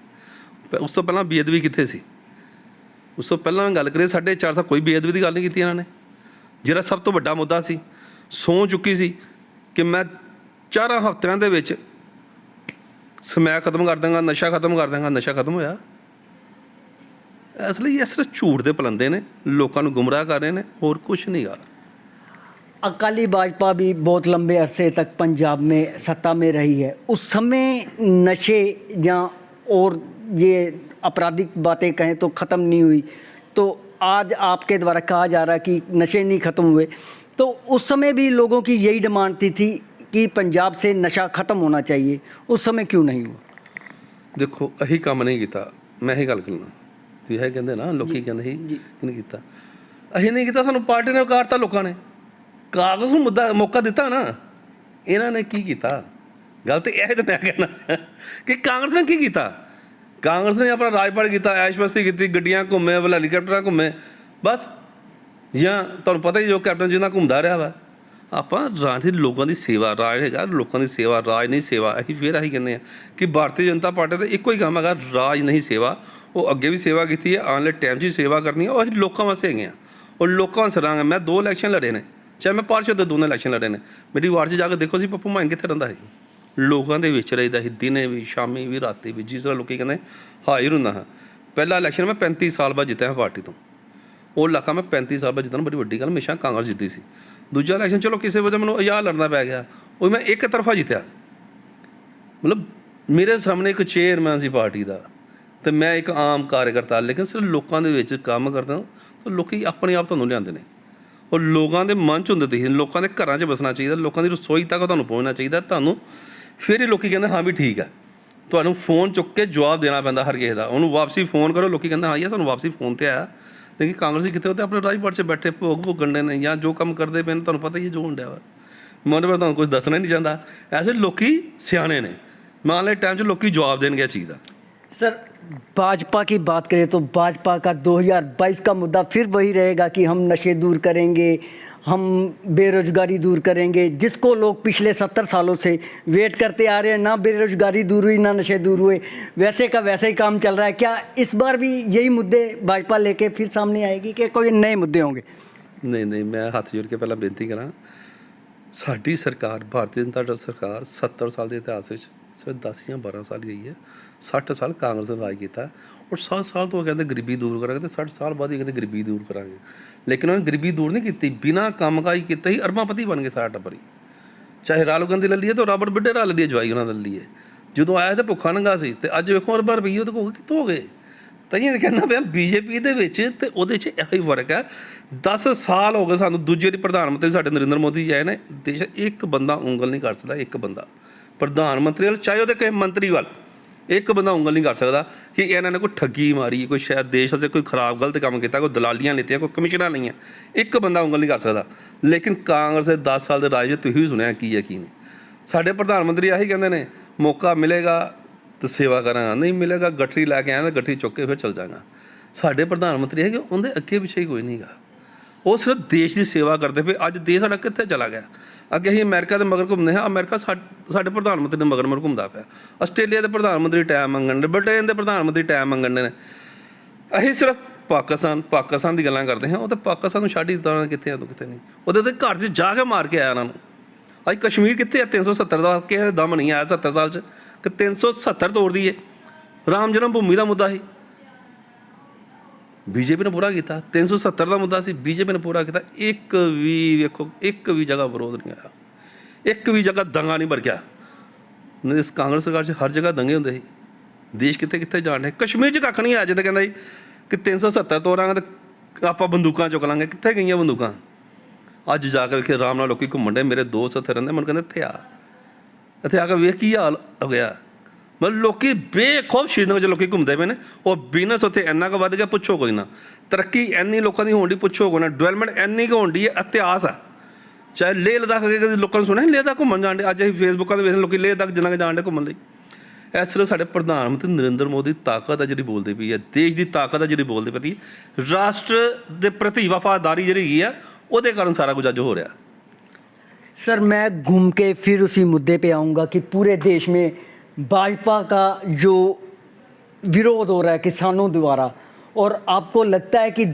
ਉਸ ਤੋਂ ਪਹਿਲਾਂ ਬੇਅਦਬੀ ਕਿੱਥੇ ਸੀ, ਉਸ ਤੋਂ ਪਹਿਲਾਂ ਗੱਲ ਕਰੀਏ 4.5 ਸਾਲ ਕੋਈ ਬੇਅਦਬੀ ਦੀ ਗੱਲ ਨਹੀਂ ਕੀਤੀ ਇਹਨਾਂ ਨੇ। ਜਿਹੜਾ ਸਭ ਤੋਂ ਵੱਡਾ ਮੁੱਦਾ ਸੀ, ਸਹੁੰ ਚੁੱਕੀ ਸੀ ਕਿ ਮੈਂ 4 ਹਫ਼ਤਿਆਂ ਦੇ ਵਿੱਚ ਸਮੈਕ ਖਤਮ ਕਰ ਦਾਂਗਾ, ਨਸ਼ਾ ਖਤਮ ਕਰ ਦਾਂਗਾ, ਨਸ਼ਾ ਖਤਮ ਹੋਇਆ। ਇਸ ਲਈ ਇਹ ਸਿਰਫ ਝੂਠ ਦੇ ਪਲੰਦੇ ਨੇ, ਲੋਕਾਂ ਨੂੰ ਗੁੰਮਰਾਹ ਕਰ ਰਹੇ ਨੇ, ਹੋਰ ਕੁਝ ਨਹੀਂ ਗਾ। अकाली भाजपा भी बहुत लंबे अरसे तक पंजाब में सत्ता में रही है, उस समय नशे या और ये आपराधिक बातें कहें तो ख़त्म नहीं हुई, तो आज आपके द्वारा कहा जा रहा है कि नशे नहीं ख़त्म हुए, तो उस समय भी लोगों की यही डिमांड थी कि पंजाब से नशा ख़त्म होना चाहिए, उस समय क्यों नहीं हुआ? देखो अही काम नहीं किया, मैं ही गल करना, तो यह कहते ना लोग कहते ही नहीं किया, अही नहीं किया, सानू पार्टी ने उतारता, लोगों ने कागज़ ਨੂੰ ਮੁੱਦਾ ਮੌਕਾ ਦਿੱਤਾ ਨਾ। ਇਹਨਾਂ ਨੇ ਕੀ ਕੀਤਾ? ਗੱਲ ਤੇ ਇਹ ਤਾਂ ਮੈਂ ਕਹਿਣਾ ਕਿ ਕਾਂਗਰਸ ਨੇ ਕੀ ਕੀਤਾ? ਕਾਂਗਰਸ ਨੇ ਆਪਣਾ ਰਾਜਪਾਲ ਕੀਤਾ, ਐਸ਼ਵਸਤੀ ਕੀਤੀ, ਗੱਡੀਆਂ ਘੁੰਮੇ, ਹੈਲੀਕਾਪਟਰਾਂ ਘੁੰਮੇ, ਬਸ। ਜਾਂ ਤੁਹਾਨੂੰ ਪਤਾ ਹੀ ਜੋ ਕੈਪਟਨ ਜੀ ਨਾਲ ਘੁੰਮਦਾ ਰਿਹਾ ਵਾ। ਆਪਾਂ ਰਾਜ ਲੋਕਾਂ ਦੀ ਸੇਵਾ, ਰਾਜ ਹੈਗਾ ਲੋਕਾਂ ਦੀ ਸੇਵਾ, ਰਾਜ ਨਹੀਂ ਸੇਵਾ। ਅਸੀਂ ਫਿਰ ਇਹੀ ਕਹਿੰਦੇ ਹਾਂ ਕਿ ਭਾਰਤੀ ਜਨਤਾ ਪਾਰਟੀ ਦਾ ਇੱਕੋ ਹੀ ਕੰਮ ਹੈਗਾ, ਰਾਜ ਨਹੀਂ ਸੇਵਾ। ਉਹ ਅੱਗੇ ਵੀ ਸੇਵਾ ਕੀਤੀ ਹੈ, ਆਉਣ ਵਾਲੇ ਟਾਈਮ 'ਚ ਵੀ ਸੇਵਾ ਕਰਨੀ ਹੈ। ਉਹ ਅਸੀਂ ਲੋਕਾਂ ਵਾਸਤੇ ਹੈਗੇ ਹਾਂ, ਉਹ ਲੋਕਾਂ ਵਾਸਤੇ ਰਹਾਂਗੇ। ਮੈਂ 2 ਇਲੈਕਸ਼ਨ ਲੜੇ ਨੇ, ਚਾਹੇ ਮੈਂ ਪਾਰਸ਼ਦ ਦੇ 2 ਇਲੈਕਸ਼ਨ ਲੜੇ ਨੇ। ਮੇਰੀ ਵਾਰਡ 'ਚ ਜਾ ਕੇ ਦੇਖੋ ਸੀ ਪੱਪੂ ਮਾਨ ਕਿੱਥੇ ਰਹਿੰਦਾ ਸੀ, ਲੋਕਾਂ ਦੇ ਵਿੱਚ ਰਹਿੰਦਾ ਸੀ, ਦਿਨੇ ਵੀ, ਸ਼ਾਮੀ ਵੀ, ਰਾਤੀ ਵੀ, ਜਿਸ ਤਰ੍ਹਾਂ ਲੋਕੀ ਕਹਿੰਦੇ ਹਾਜ਼ਰ ਹੁੰਦਾ ਹਾਂ। ਪਹਿਲਾ ਇਲੈਕਸ਼ਨ ਮੈਂ 35 ਸਾਲ ਬਾਅਦ ਜਿੱਤਿਆ ਪਾਰਟੀ ਤੋਂ। ਉਹ ਇਲਾਕਾ ਮੈਂ 35 ਸਾਲ ਬਾਅਦ ਜਿੱਤਣਾ ਬੜੀ ਵੱਡੀ ਗੱਲ, ਹਮੇਸ਼ਾ ਕਾਂਗਰਸ ਜਿੱਤੀ ਸੀ। ਦੂਜਾ ਇਲੈਕਸ਼ਨ ਚਲੋ ਕਿਸੇ ਵਜ੍ਹਾ ਮੈਨੂੰ ਆਜ਼ਾਦ ਲੜਨਾ ਪੈ ਗਿਆ, ਉਹ ਮੈਂ ਇੱਕ ਤਰਫਾ ਜਿੱਤਿਆ। ਮਤਲਬ ਮੇਰੇ ਸਾਹਮਣੇ ਇੱਕ ਚੇਅਰਮੈਨ ਸੀ ਪਾਰਟੀ ਦਾ ਅਤੇ ਮੈਂ ਇੱਕ ਆਮ ਕਾਰਜਕਰਤਾ, ਲੇਕਿਨ ਸਿਰਫ ਲੋਕਾਂ ਦੇ ਵਿੱਚ ਕੰਮ ਕਰਦਾ ਤਾਂ ਲੋਕ ਆਪਣੇ ਆਪ ਤੁਹਾਨੂੰ ਲਿਆਉਂਦੇ ਨੇ। ਉਹ ਲੋਕਾਂ ਦੇ ਮਨ 'ਚ ਹੁੰਦੇ ਤੁਸੀਂ, ਲੋਕਾਂ ਦੇ ਘਰਾਂ 'ਚ ਵਸਣਾ ਚਾਹੀਦਾ, ਲੋਕਾਂ ਦੀ ਰਸੋਈ ਤੱਕ ਤੁਹਾਨੂੰ ਪਹੁੰਚਣਾ ਚਾਹੀਦਾ ਤੁਹਾਨੂੰ। ਫਿਰ ਹੀ ਲੋਕ ਕਹਿੰਦੇ ਹਾਂ ਵੀ ਠੀਕ ਹੈ। ਤੁਹਾਨੂੰ ਫੋਨ ਚੁੱਕ ਕੇ ਜਵਾਬ ਦੇਣਾ ਪੈਂਦਾ ਹਰ ਕਿਸੇ ਦਾ, ਉਹਨੂੰ ਵਾਪਸੀ ਫੋਨ ਕਰੋ, ਲੋਕ ਕਹਿੰਦੇ ਹਾਂ ਯਾਰ ਸਾਨੂੰ ਵਾਪਸੀ ਫੋਨ 'ਤੇ ਆਇਆ। ਲੇਕਿਨ ਕਾਂਗਰਸੀ ਕਿੱਥੇ ਹੁੰਦੇ ਆਪਣੇ ਰਾਜਪਾਲ 'ਚ ਬੈਠੇ ਭੋਗ ਭੋਗਣ ਦੇ ਨੇ, ਜਾਂ ਜੋ ਕੰਮ ਕਰਦੇ ਪਏ ਨੇ ਤੁਹਾਨੂੰ ਪਤਾ ਹੀ ਜੋ ਹੁੰਦਾ ਵਾ। ਮੈਂ ਉਹਦੇ ਬਾਰੇ ਤੁਹਾਨੂੰ ਕੁਝ ਦੱਸਣਾ ਹੀ ਨਹੀਂ ਚਾਹੁੰਦਾ। ਐਸੇ ਲੋਕ ਸਿਆਣੇ ਨੇ, ਮੈਂ ਆਉਣ ਵਾਲੇ ਟਾਈਮ 'ਚ ਲੋਕ ਜਵਾਬ ਦੇਣਗੇ ਇਸ ਚੀਜ਼ ਦਾ। सर भाजपा की बात करें तो भाजपा का 2022 का मुद्दा फिर वही रहेगा कि हम नशे दूर करेंगे, हम बेरोज़गारी दूर करेंगे, जिसको लोग पिछले 70 सालों से वेट करते आ रहे हैं। ना बेरोज़गारी दूर हुई, ना नशे दूर हुए, वैसे का वैसे ही काम चल रहा है। क्या इस बार भी यही मुद्दे भाजपा लेके फिर सामने आएगी कि कोई नए मुद्दे होंगे? नहीं, मैं हाथ जोड़ के पहला बेनती करा, साडी सरकार भारतीय जनता सरकार 70 साल के इतिहास सिर्फ 10 या 12 साल गई है। 60 साल कांग्रेस ने राज किया और 60 साल तो कहते गरीबी दूर करांगे, तो 60 साल बाद ही कहते गरीबी दूर करांगे। लेकिन उन्होंने गरीबी दूर नहीं की, बिना काम काज किए ही अरबापति बन गए सारा टब्बर ही। चाहे राल गंदी ले लीए तो रबड़ बुढ़े रल लीए, जवाई उन्होंने ले लीए। जो आया तो भुखा नंगा सी, तो अज वेखो अरबां रुपये वो कितों हो गए। ताइयों कहना पिया बीजेपी दे विच ते उहदे च इहो ही फर्क है। 10 साल हो गए सानूं, दूजे वारी प्रधानमंत्री साडे नरेंद्र मोदी जी आए ने, देश एक बंदा उंगल नहीं कर सकता, एक बंदा प्रधानमंत्री वाल, चाहे वो मंत्री वाल, एक बंदा उंगल नहीं कर सकता कि इन्होंने कोई ठगी मारी, कोई शायद देश से कोई खराब गलत काम किया, कोई दलालियां लीतियां, कोई कमिशनां लईआं, एक बंदा उंगल नहीं कर सकता। लेकिन कांग्रेस के 10 साल के राज तुसीं भी सुनिया की है की नहीं। साडे प्रधानमंत्री यही कहते हैं मौका मिलेगा तो सेवा करांगा, नहीं मिलेगा गठरी लैके आया तो गठरी चुक के फिर चल जाएगा। साडे प्रधानमंत्री है कि उनके अगे पिछे ही कोई नहीं गा, वो सिर्फ देश की सेवा करते पे। अज देश साडा कित्थे चला गया? अगे असीं अमेरिका के मगर घूमते हैं, अमेरिका साडे प्रधानमंत्री ने मगर घूमता पाया। आस्ट्रेलिया के प्रधानमंत्री टाइम मंगण दे, ब्रिटेन के प्रधानमंत्री टाइम मंगण ने। असीं सिर्फ पाकिस्तान की गल्लां करते हैं, वो तो पाकिस्तान छड्ड ही दित्ता कित्थे है तो कित्थे नहीं। वो तो घर च जाके मार के आया उन्होंने। अज कश्मीर कित्थे है? 370 का किसी दम नहीं आया 70 साल कि 370 तोड़ दी है। राम जन्म भूमि का मुद्दा ही बीजेपी ने पूरा किया, 370 का मुद्दा सी बीजेपी ने पूरा किया। एक भी वेखो, एक भी जगह विरोध नहीं आया, एक भी जगह दंगा नहीं भर गया। नहीं इस कांग्रेस सरकार से हर जगह दंगे होंगे। देश कितने कितने जाने, कश्मीर च कख नहीं आया। जो कहता कि 370 तोड़ांगे तो आप बंदूक चुक लांगे, कितने गई बंदूक? अज जाकर वेखे आराम नाल लोग घूमन डे, मेरे दोस्त उत्थे रहिंदे, मैनूं कहंदे इत्थे आके वेख की हाल हो गया। मतलब लोग बेखौफ श्रीनगर च लोग घूमते पे ने, और बिजनस उत्थे इन्ना क वध गया पुछो कोई ना। तरक्की इन्नी लोगों की होनी पुछो कोई ना, डेवलपमेंट इन्नी की होनी है, इतिहास है। चाहे लेह लद्दाख कभी लोगों ने सुनिया लेह लद्दाख घूमन जान डे, अज असीं फेसबुक ते वेखदे लोग लेह लद्दाख जिन्ना जान डे घूमन लई। इस तरह साडे प्रधानमंत्री नरेंद्र मोदी ताकत है जिहड़ी बोलदी पई है, देश की ताकत है जिहड़ी बोलदी पई, राष्ट्र के प्रति वफादारी जिहड़ी है उहदे कारण सारा कुछ अज हो रहा। सर मैं घूम के फिर उसी मुद्दे पे आऊँगा कि पूरे देश में भाजपा का जो विरोध हो रहा है किसानों द्वारा, और आपको लगता है कि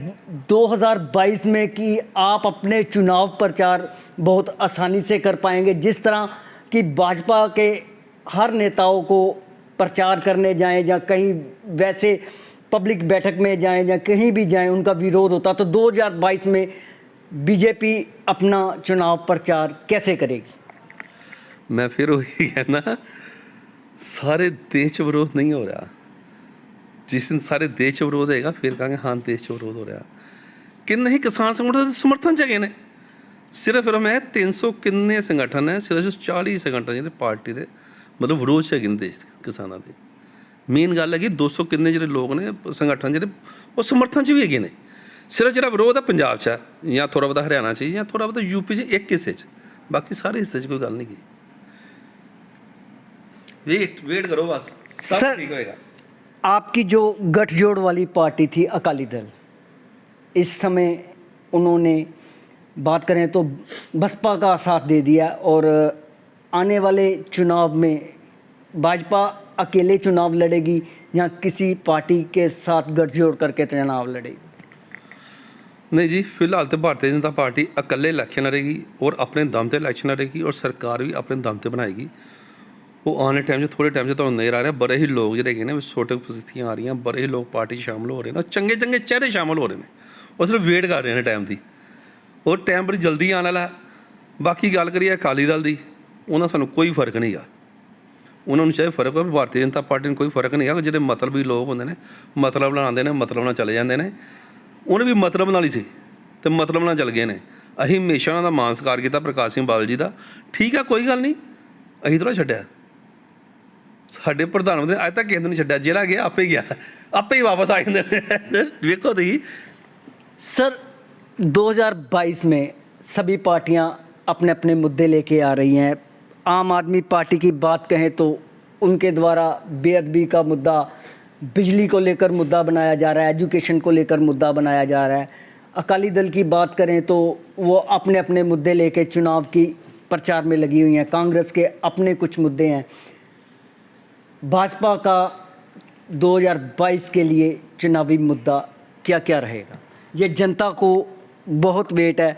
2022 में कि आप अपने चुनाव प्रचार बहुत आसानी से कर पाएंगे, जिस तरह कि भाजपा के हर नेताओं को प्रचार करने जाएं या कहीं वैसे पब्लिक बैठक में जाएं या कहीं भी जाएं उनका विरोध होता, तो 2022 में बीजेपी अपना चुनाव प्रचार कैसे करेगी? मैं फिर वही कहना, सारे देश 'ਚ विरोध नहीं हो रहा। जिस दिन ਸਾਰੇ ਦੇਸ਼ 'ਚ ਵਿਰੋਧ ਹੋਏਗਾ ਫਿਰ ਕਹਾਂਗੇ ਹਾਂ ਦੇਸ਼ 'ਚ ਵਿਰੋਧ ਹੋ ਰਿਹਾ। ਕਿੰਨੇ ਹੀ ਕਿਸਾਨ ਸੰਗਠਨ ਦੇ ਸਮਰਥਨ 'ਚ ਹੈਗੇ ਨੇ। ਸਿਰਫ ਮੈਂ 300 ਕਿੰਨੇ ਸੰਗਠਨ ਹੈ, ਸਿਰਫ 40 ਸੰਗਠਨ ਜਿਹੜੇ ਪਾਰਟੀ ਦੇ ਮਤਲਬ ਵਿਰੋਧ 'ਚ ਹੈਗੇ ਨੇ ਦੇਸ਼ ਕਿਸਾਨਾਂ ਦੇ। ਮੇਨ ਗੱਲ ਹੈ ਕਿ 200 ਕਿੰਨੇ ਜਿਹੜੇ ਲੋਕ ਨੇ ਸੰਗਠਨ ਜਿਹੜੇ ਉਹ ਸਮਰਥਨ 'ਚ ਵੀ ਹੈਗੇ ਨੇ। ਸਿਰਫ ਜਿਹੜਾ ਵਿਰੋਧ ਹੈ ਪੰਜਾਬ 'ਚ ਹੈ ਜਾਂ ਥੋੜ੍ਹਾ ਬਹੁਤਾ ਹਰਿਆਣਾ 'ਚ ਜਾਂ ਥੋੜ੍ਹਾ ਬਹੁਤਾ ਯੂਪੀ 'ਚ ਇੱਕ ਹਿੱਸੇ 'ਚ, ਬਾਕੀ ਸਾਰੇ ਹਿੱਸੇ 'ਚ ਕੋਈ ਗੱਲ ਨਹੀਂ ਗੀ। वेट करो बस, सब सर, ठीक होएगा। आपकी जो गठजोड़ वाली पार्टी थी अकाली दल, इस समय उन्होंने बात करें तो बसपा का साथ दे दिया और आने वाले चुनाव में भाजपा अकेले चुनाव लड़ेगी या किसी पार्टी के साथ गठजोड़ करके चुनाव लड़ेगी? नहीं जी, फिलहाल तो भारतीय जनता पार्टी अकेले इलेक्शन लड़ेगी और अपने दम से इलेक्शन लड़ेगी और सरकार भी अपने दम से बनाएगी। वो आने टाइम से थोड़े टाइम से तो नज़र आ रहा है, बड़े ही लोग जो है ना छोटे परिस्थितियाँ आ रही हैं, बड़े ही लोग पार्टी शामिल हो रहे हैं, चंगे चंगे चेहरे शामिल हो रहे हैं और सिर्फ वेट कर रहे हैं टाइम की और टाइम बड़ी जल्दी आने वाला है। बाकी गल करिए अकाली दल की, उन्होंने सानू कोई फर्क नहीं गा, उन्होंने चाहे फर्क हो, भारतीय जनता पार्टी में कोई फर्क नहीं है। जो मतलबी लोग होंगे ने मतलब ਨਾਲ आते हैं, मतलब ਨਾਲ चले जाते हैं, उन्हें भी मतलब ਨਾਲ ही सी तो मतलब ਨਾਲ चल गए ने। असीं हमेशा उन्हों का मान सत्कार किया प्रकाश सिंह बादल जी का, ठीक है कोई गल नहीं, असीं थोड़ा छड्डिया। ਸਾਡੇ ਪ੍ਰਧਾਨ ਮੰਤਰੀ ਅੱਜ ਤੱਕ ਕਿਸੇ ਨੂੰ ਨਹੀਂ ਛੱਡਿਆ, ਜਿਹੜਾ ਗਿਆ ਆਪੇ ਗਿਆ, ਆਪੇ ਹੀ ਵਾਪਸ ਆ ਜਾਂਦੇ ਨੇ। ਵੇਖੋ ਤੁਸੀਂ सर 2022 में सभी पार्टियां अपने अपने मुद्दे लेके आ रही हैं। आम आदमी पार्टी की बात कहें तो उनके द्वारा बेअदबी का मुद्दा, बिजली को लेकर मुद्दा बनाया जा रहा है, एजुकेशन को लेकर मुद्दा बनाया जा रहा है। अकाली दल की बात करें तो वो अपने अपने मुद्दे लेके चुनाव की प्रचार में लगी हुई हैं। कांग्रेस के अपने कुछ मुद्दे हैं। भाजपा का 2022 के लिए चुनावी मुद्दा क्या क्या रहेगा? ये जनता को बहुत वेट है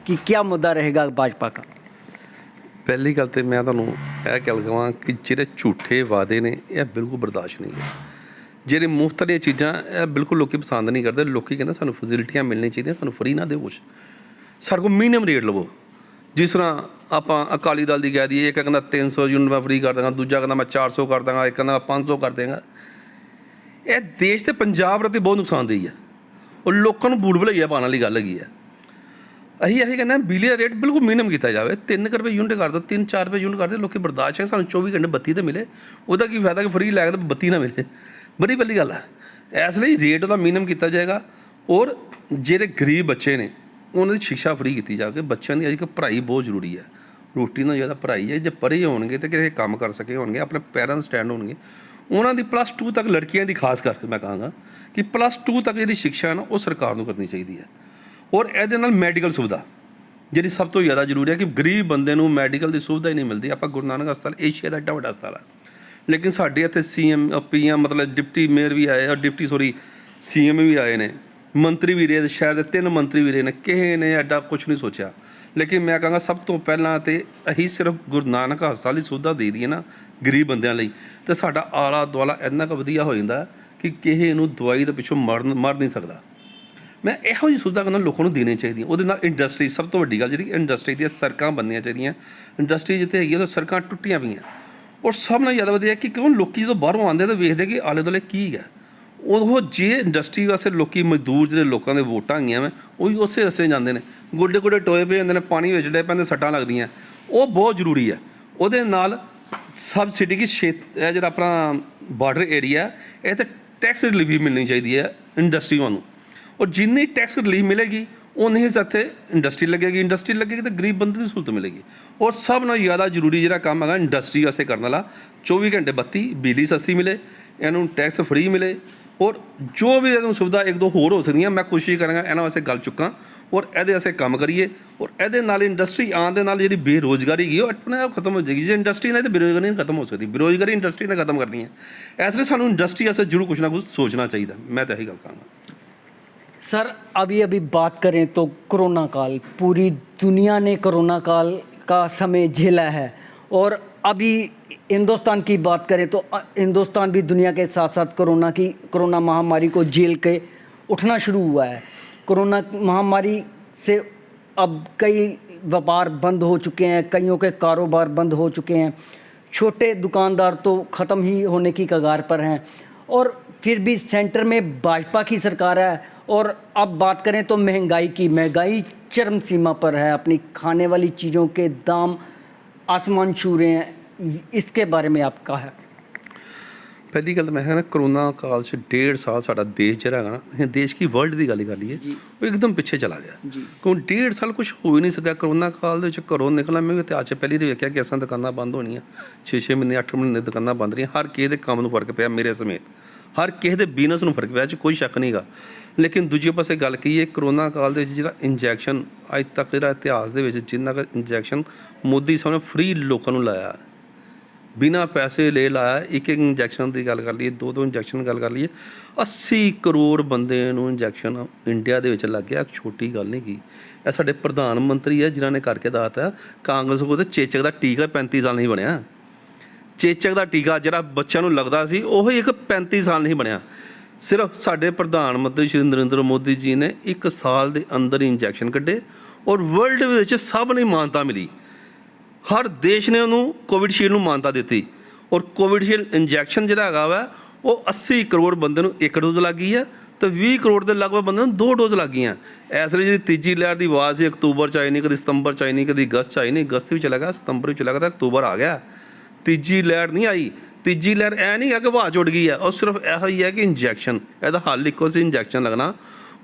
कि क्या मुद्दा रहेगा भाजपा का। ਪਹਿਲੀ ਗੱਲ ਤੇ ਮੈਂ ਤੁਹਾਨੂੰ ਇਹ ਕਹਿ ਲਗਾਵਾਂ ਕਿ ਜਿਹੜੇ ਝੂਠੇ ਵਾਅਦੇ ਨੇ ਇਹ ਬਿਲਕੁਲ ਬਰਦਾਸ਼ਤ ਨਹੀਂ ਹੈ। ਜਿਹੜੇ ਮੁਫਤ ਦੀਆਂ ਚੀਜ਼ਾਂ ਇਹ ਬਿਲਕੁਲ ਲੋਕੀ ਪਸੰਦ ਨਹੀਂ ਕਰਦੇ। ਲੋਕੀ ਕਹਿੰਦੇ ਸਾਨੂੰ ਫੈਸਿਲਿਟੀਆਂ ਮਿਲਣੀਆਂ ਚਾਹੀਦੀਆਂ, ਸਾਨੂੰ ਫਰੀ ਨਾ ਦਿਓ ਕੁਛ, ਸਾਡੇ ਕੋਲ ਮਿਨੀਮਮ ਰੇਟ ਲਵੋ। ਜਿਸ ਤਰ੍ਹਾਂ ਆਪਾਂ ਅਕਾਲੀ ਦਲ ਦੀ ਕਹਿ ਦਈਏ, ਇੱਕ ਕਹਿੰਦਾ 300 ਯੂਨਿਟ ਮੈਂ ਫਰੀ ਕਰ ਦਾਂਗਾ, ਦੂਜਾ ਕਹਿੰਦਾ ਮੈਂ 400 ਕਰ ਦਾਂਗਾ, ਇੱਕ ਕਹਿੰਦਾ 500 ਕਰ ਦੇਵਾਂਗਾ। ਇਹ ਦੇਸ਼ ਤੇ ਪੰਜਾਬ ਪ੍ਰਤੀ ਬਹੁਤ ਨੁਕਸਾਨਦੇਹੀ ਹੈ ਔਰ ਲੋਕਾਂ ਨੂੰ ਬੂੜ ਭੁਲਈਆ ਪਾਉਣ ਵਾਲੀ ਗੱਲ ਹੈਗੀ ਹੈ। ਅਸੀਂ ਕਹਿੰਦੇ ਹਾਂ ਬਿਜਲੀ ਦਾ ਰੇਟ ਬਿਲਕੁਲ ਮਿਨੀਮਮ ਕੀਤਾ ਜਾਵੇ, 3 ਰੁਪਏ ਯੂਨਿਟ ਕਰ ਦਿਓ, 3-4 ਰੁਪਏ ਯੂਨਿਟ ਕਰ ਦਿਓ। ਲੋਕੀ ਬਰਦਾਸ਼ਤ ਹੈ, ਸਾਨੂੰ 24 ਘੰਟੇ ਬੱਤੀ ਤਾਂ ਮਿਲੇ, ਉਹਦਾ ਕੀ ਫਾਇਦਾ ਕਿ ਫਰੀ ਲੈ ਕੇ ਬੱਤੀ ਨਾ ਮਿਲੇ। ਬੜੀ ਪਹਿਲੀ ਗੱਲ ਹੈ। ਇਸ ਲਈ ਰੇਟ ਉਹਦਾ ਮਿਨੀਮਮ ਕੀਤਾ ਜਾਏਗਾ ਔਰ ਜਿਹੜੇ ਗਰੀਬ ਬੱਚੇ ਨੇ ਉਹਨਾਂ ਦੀ ਸਿੱਖਿਆ ਫਰੀ ਕੀਤੀ ਜਾਵੇ। ਬੱਚਿਆਂ ਦੀ ਅੱਜ ਕੱਲ੍ਹ ਪੜ੍ਹਾਈ ਬਹੁਤ ਜ਼ਰੂਰੀ ਹੈ, ਰੋਟੀ ਨਾਲ ਜ਼ਿਆਦਾ ਪੜ੍ਹਾਈ ਹੈ। ਜੇ ਪੜ੍ਹੇ ਹੋਣਗੇ ਅਤੇ ਕਿਸੇ ਕੰਮ ਕਰ ਸਕੇ ਹੋਣਗੇ, ਆਪਣੇ ਪੈਰਾਂ 'ਤੇ ਸਟੈਂਡ ਹੋਣਗੇ। ਉਹਨਾਂ ਦੀ +2 ਤੱਕ ਲੜਕੀਆਂ ਦੀ ਖਾਸ ਕਰਕੇ ਮੈਂ ਕਹਾਂਗਾ ਕਿ +2 ਤੱਕ ਜਿਹੜੀ ਸਿੱਖਿਆ ਨਾ ਉਹ ਸਰਕਾਰ ਨੂੰ ਕਰਨੀ ਚਾਹੀਦੀ ਹੈ। ਔਰ ਇਹਦੇ ਨਾਲ ਮੈਡੀਕਲ ਸੁਵਿਧਾ ਜਿਹੜੀ ਸਭ ਤੋਂ ਜ਼ਿਆਦਾ ਜ਼ਰੂਰੀ ਹੈ ਕਿ ਗਰੀਬ ਬੰਦੇ ਨੂੰ ਮੈਡੀਕਲ ਦੀ ਸੁਵਿਧਾ ਹੀ ਨਹੀਂ ਮਿਲਦੀ। ਆਪਾਂ ਗੁਰੂ ਨਾਨਕ ਹਸਪਤਾਲ ਏਸ਼ੀਆ ਦਾ ਐਡਾ ਵੱਡਾ ਹਸਪਤਾਲ ਹੈ, ਲੇਕਿਨ ਸਾਡੇ ਇੱਥੇ CM PM ਮਤਲਬ ਡਿਪਟੀ ਮੇਅਰ ਵੀ ਆਏ ਔਰ CM ਵੀ ਆਏ ਨੇ, ਮੰਤਰੀ ਵੀ ਰਹੇ, ਸ਼ਹਿਰ ਦੇ 3 ਮੰਤਰੀ ਵੀ ਰਹੇ ਨੇ, ਕਿਸੇ ਨੇ ਐਡਾ ਕੁਛ ਨਹੀਂ ਸੋਚਿਆ। ਲੇਕਿਨ ਮੈਂ ਕਹਾਂਗਾ ਸਭ ਤੋਂ ਪਹਿਲਾਂ ਤਾਂ ਅਸੀਂ ਸਿਰਫ ਗੁਰੂ ਨਾਨਕ ਹਸਪਤਾਲ ਦੀ ਸੁਵਿਧਾ ਦੇ ਦਈਏ ਨਾ ਗਰੀਬ ਬੰਦਿਆਂ ਲਈ, ਅਤੇ ਸਾਡਾ ਆਲਾ ਦੁਆਲਾ ਇੰਨਾ ਕੁ ਵਧੀਆ ਹੋ ਜਾਂਦਾ ਕਿ ਕਿਸੇ ਨੂੰ ਦਵਾਈ ਦੇ ਪਿੱਛੋਂ ਮਰ ਨਹੀਂ ਸਕਦਾ। ਮੈਂ ਇਹੋ ਜਿਹੀ ਸੁਵਿਧਾ ਕਹਿੰਦਾ ਲੋਕਾਂ ਨੂੰ ਦੇਣੀ ਚਾਹੀਦੀ। ਉਹਦੇ ਨਾਲ ਇੰਡਸਟਰੀ ਸਭ ਤੋਂ ਵੱਡੀ ਗੱਲ ਜਿਹੜੀ ਇੰਡਸਟਰੀ ਦੀਆਂ ਸੜਕਾਂ ਬਣਨੀਆਂ ਚਾਹੀਦੀਆਂ। ਇੰਡਸਟਰੀ ਜਿੱਥੇ ਹੈਗੀ ਉਹ ਸੜਕਾਂ ਟੁੱਟੀਆਂ ਪਈਆਂ। ਔਰ ਸਭ ਨਾਲੋਂ ਜ਼ਿਆਦਾ ਵਧੀਆ ਕਿ ਕਿਉਂ ਲੋਕੀ ਜਦੋਂ ਬਾਹਰੋਂ ਆਉਂਦੇ ਤਾਂ ਵੇਖਦੇ ਕਿ ਆਲੇ ਦੁਆਲੇ ਕੀ ਹੈ। ਉਹ ਜੇ ਇੰਡਸਟਰੀ ਵਾਸਤੇ ਲੋਕੀ ਮਜ਼ਦੂਰ ਜਿਹੜੇ ਲੋਕਾਂ ਦੇ ਵੋਟਾਂ ਹੈਗੀਆਂ ਵਾ ਉਹ ਵੀ ਉਸੇ ਰਸਤੇ ਜਾਂਦੇ ਨੇ, ਗੋਡੇ ਗੋਡੇ ਟੋਏ ਪਏ ਜਾਂਦੇ ਨੇ, ਪਾਣੀ ਵਿੱਚ ਡੇ ਪੈਂਦੇ, ਸੱਟਾਂ ਲੱਗਦੀਆਂ। ਉਹ ਬਹੁਤ ਜ਼ਰੂਰੀ ਹੈ। ਉਹਦੇ ਨਾਲ ਸਬਸਿਡੀ ਕੀ ਇਹ ਜਿਹੜਾ ਆਪਣਾ ਬਾਰਡਰ ਏਰੀਆ ਇਹ 'ਤੇ ਟੈਕਸ ਰਿਲੀਫ ਵੀ ਮਿਲਣੀ ਚਾਹੀਦੀ ਹੈ ਇੰਡਸਟਰੀਆਂ ਨੂੰ। ਔਰ ਜਿੰਨੀ ਟੈਕਸ ਰਿਲੀਫ ਮਿਲੇਗੀ ਉਨੀ ਹੀ ਇੱਥੇ ਇੰਡਸਟਰੀ ਲੱਗੇਗੀ ਤਾਂ ਗਰੀਬ ਬੰਦੇ ਦੀ ਸਹੂਲਤ ਮਿਲੇਗੀ। ਔਰ ਸਭ ਨਾਲੋਂ ਜ਼ਿਆਦਾ ਜ਼ਰੂਰੀ ਜਿਹੜਾ ਕੰਮ ਹੈਗਾ ਇੰਡਸਟਰੀ ਵਾਸਤੇ ਕਰਨ ਵਾਲਾ, 24 ਘੰਟੇ ਬੱਤੀ ਬਿਜਲੀ ਸਸਤੀ ਮਿਲੇ, ਇਹਨੂੰ ਟੈਕਸ ਫਰੀ ਮਿਲੇ। ਔਰ ਜੋ ਵੀ ਇਹਨੂੰ ਸੁਵਿਧਾ 1-2 ਹੋਰ ਹੋ ਸਕਦੀਆਂ ਮੈਂ ਕੋਸ਼ਿਸ਼ ਕਰਾਂਗਾ ਇਹਨਾਂ ਵਾਸਤੇ ਗੱਲ ਚੁੱਕਾਂ ਔਰ ਇਹਦੇ ਵਾਸਤੇ ਕੰਮ ਕਰੀਏ। ਔਰ ਇਹਦੇ ਨਾਲ ਇੰਡਸਟਰੀ ਆਉਣ ਦੇ ਨਾਲ ਜਿਹੜੀ ਬੇਰੁਜ਼ਗਾਰੀ ਹੈਗੀ ਉਹ ਆਪਣੇ ਆਪ ਖਤਮ ਹੋ ਜਾਏਗੀ। ਜੇ ਇੰਡਸਟਰੀ ਨਾਲ ਤਾਂ ਬੇਰੁਜ਼ਗਾਰੀ ਨਹੀਂ ਖਤਮ ਹੋ ਸਕਦੀ, ਬੇਰੁਜ਼ਗਾਰੀ ਇੰਡਸਟਰੀ ਨੇ ਖਤਮ ਕਰਨੀ ਹੈ। ਇਸ ਲਈ ਸਾਨੂੰ ਇੰਡਸਟਰੀ ਵਾਸਤੇ ਜ਼ਰੂਰ ਕੁਛ ਨਾ ਕੁਛ ਸੋਚਣਾ ਚਾਹੀਦਾ। ਮੈਂ ਤਾਂ ਇਹੀ ਗੱਲ ਕਹਾਂਗਾ। सर अभी बात करें तो कोरोना काल, पूरी दुनिया ने कोरोना काल का समय झेला है और अभी हिंदुस्तान की बात करें तो हिंदुस्तान भी दुनिया के साथ साथ कोरोना महामारी को झेल के उठना शुरू हुआ है। कोरोना महामारी से अब कई व्यापार बंद हो चुके हैं, कईयों के कारोबार बंद हो चुके हैं, छोटे दुकानदार तो ख़त्म ही होने की कगार पर हैं। और फिर भी सेंटर में भाजपा की सरकार है। और अब बात करें तो महंगाई चरम सीमा पर है, अपनी खाने वाली चीज़ों के दाम आसमान छू रहे हैं। इसके बारे में आपका है? ਪਹਿਲੀ ਗੱਲ ਤਾਂ ਮੈਂ ਕਹਿੰਦਾ ਕਰੋਨਾ ਕਾਲ 'ਚ 1.5 ਸਾਲ ਸਾਡਾ ਦੇਸ਼ ਜਿਹੜਾ ਹੈਗਾ ਨਾ, ਅਸੀਂ ਦੇਸ਼ ਕੀ ਵਰਲਡ ਦੀ ਗੱਲ ਕਰ ਲਈਏ, ਉਹ ਇੱਕਦਮ ਪਿੱਛੇ ਚਲਾ ਗਿਆ। ਕਿਉਂ 1.5 ਸਾਲ ਕੁਛ ਹੋ ਹੀ ਨਹੀਂ ਸਕਿਆ। ਕਰੋਨਾ ਕਾਲ ਦੇ ਵਿੱਚ ਘਰੋਂ ਨਿਕਲਣਾ ਮੈਂ ਵੀ ਇਤਿਹਾਸ 'ਚ ਪਹਿਲੀ ਵਾਰ ਵੇਖਿਆ ਕਿ ਅਸਾਂ ਦੁਕਾਨਾਂ ਬੰਦ ਹੋਣੀਆਂ, 6-6 ਮਹੀਨੇ 8 ਮਹੀਨੇ ਦੁਕਾਨਾਂ ਬੰਦ ਰਹੀਆਂ। ਹਰ ਕਿਸੇ ਦੇ ਕੰਮ ਨੂੰ ਫਰਕ ਪਿਆ, ਮੇਰੇ ਸਮੇਤ ਹਰ ਕਿਸੇ ਦੇ ਬਿਜ਼ਨਸ ਨੂੰ ਫਰਕ ਪਿਆ, ਇਹ 'ਚ ਕੋਈ ਸ਼ੱਕ ਨਹੀਂ ਗਾ। ਲੇਕਿਨ ਦੂਜੇ ਪਾਸੇ ਗੱਲ ਕਹੀਏ, ਕਰੋਨਾ ਕਾਲ ਦੇ ਵਿੱਚ ਜਿਹੜਾ ਇੰਜੈਕਸ਼ਨ ਅੱਜ ਤੱਕ ਜਿਹੜਾ ਇਤਿਹਾਸ ਦੇ ਵਿੱਚ ਜਿੰਨਾ ਕੁ ਇੰਜੈਕਸ਼ਨ ਮੋਦੀ ਸਾਹਿਬ ਨੇ ਫ੍ਰੀ ਲੋਕਾਂ ਨੂੰ ਲਾਇਆ, ਬਿਨਾਂ ਪੈਸੇ ਲੈ ਲਾਇਆ। ਇੱਕ ਇੰਜੈਕਸ਼ਨ ਦੀ ਗੱਲ ਕਰ ਲਈਏ, ਦੋ ਇੰਜੈਕਸ਼ਨ ਦੀ ਗੱਲ ਕਰ ਲਈਏ, 80 ਕਰੋੜ ਬੰਦੇ ਨੂੰ ਇੰਜੈਕਸ਼ਨ ਇੰਡੀਆ ਦੇ ਵਿੱਚ ਲੱਗ ਗਿਆ। ਛੋਟੀ ਗੱਲ ਨਹੀਂ ਗੀ। ਇਹ ਸਾਡੇ ਪ੍ਰਧਾਨ ਮੰਤਰੀ ਹੈ ਜਿਨ੍ਹਾਂ ਨੇ ਕਰਕੇ ਦੱਸਤਾ। ਕਾਂਗਰਸ ਕੋਲ ਤਾਂ ਚੇਚਕ ਦਾ ਟੀਕਾ 35 ਸਾਲ ਨਹੀਂ ਬਣਿਆ। ਚੇਚਕ ਦਾ ਟੀਕਾ ਜਿਹੜਾ ਬੱਚਿਆਂ ਨੂੰ ਲੱਗਦਾ ਸੀ, ਉਹ ਇੱਕ 35 ਸਾਲ ਨਹੀਂ ਬਣਿਆ। ਸਿਰਫ ਸਾਡੇ ਪ੍ਰਧਾਨ ਮੰਤਰੀ ਸ਼੍ਰੀ ਨਰਿੰਦਰ ਮੋਦੀ ਜੀ ਨੇ 1 ਸਾਲ ਦੇ ਅੰਦਰ ਹੀ ਇੰਜੈਕਸ਼ਨ ਕੱਢੇ ਔਰ ਵਰਲਡ ਵਿੱਚ ਸਭ ਨੂੰ ਮਾਨਤਾ ਮਿਲੀ। ਹਰ ਦੇਸ਼ ਨੇ ਉਹਨੂੰ ਕੋਵਿਡਸ਼ੀਲਡ ਨੂੰ ਮਾਨਤਾ ਦਿੱਤੀ ਔਰ ਕੋਵਿਡਸ਼ੀਲਡ ਇੰਜੈਕਸ਼ਨ ਜਿਹੜਾ ਹੈਗਾ ਵਾ ਉਹ 80 ਕਰੋੜ ਬੰਦੇ ਨੂੰ 1 ਡੋਜ਼ ਲੱਗ ਗਈ ਹੈ ਤੇ 20 ਕਰੋੜ ਦੇ ਲਗਭਗ ਬੰਦੇ ਨੂੰ 2 ਡੋਜ਼ ਲੱਗ ਗਈਆਂ। ਇਸ ਲਈ ਜਿਹੜੀ ਤੀਜੀ ਲਹਿਰ ਦੀ ਆਵਾਜ਼ ਸੀ, ਅਕਤੂਬਰ 'ਚ ਆਈ ਨਹੀਂ, ਕਦੀ ਸਤੰਬਰ 'ਚ ਆਈ ਨਹੀਂ, ਕਦੀ ਅਗਸਤ 'ਚ ਆਈ ਨਹੀਂ, ਅਗਸਤ ਵੀ ਚਲਾ ਗਿਆ, ਸਤੰਬਰ ਵੀ ਚਲਾ ਗਿਆ, ਤਾਂ ਅਕਤੂਬਰ ਆ ਗਿਆ। ਤੀਜੀ ਲਹਿਰ ਨਹੀਂ ਆਈ। ਤੀਜੀ ਲਹਿਰ ਇਹ ਨਹੀਂ ਹੈ ਕਿ ਹਵਾ 'ਚ ਉੱਡ ਗਈ ਹੈ, ਉਹ ਸਿਰਫ ਇਹੋ ਹੀ ਹੈ ਕਿ ਇੰਜੈਕਸ਼ਨ, ਇਹਦਾ ਹੱਲ ਇੱਕੋ ਸੀ, ਇੰਜੈਕਸ਼ਨ ਲੱਗਣਾ।